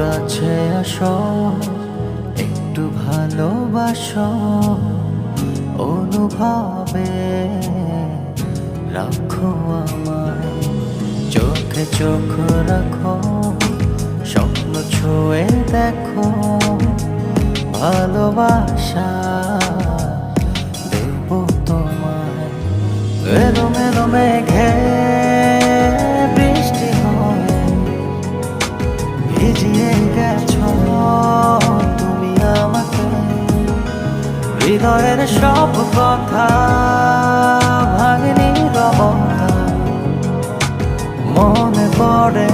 কাছে আসো, একটু ভালোবাসো, অনুভবে রাখো আমায়। চোখে চোখ রাখো, স্বপ্ন ছুঁয়ে দেখো, ভালোবাসা দেব তোমায়। এলো মেলো মেঘে বৃষ্টি হয়ে ভিজিয়ে গেছো তুমি আমাকে। হৃদয়ের সব কথা ভাঙনি রবতা মনে পড়ে।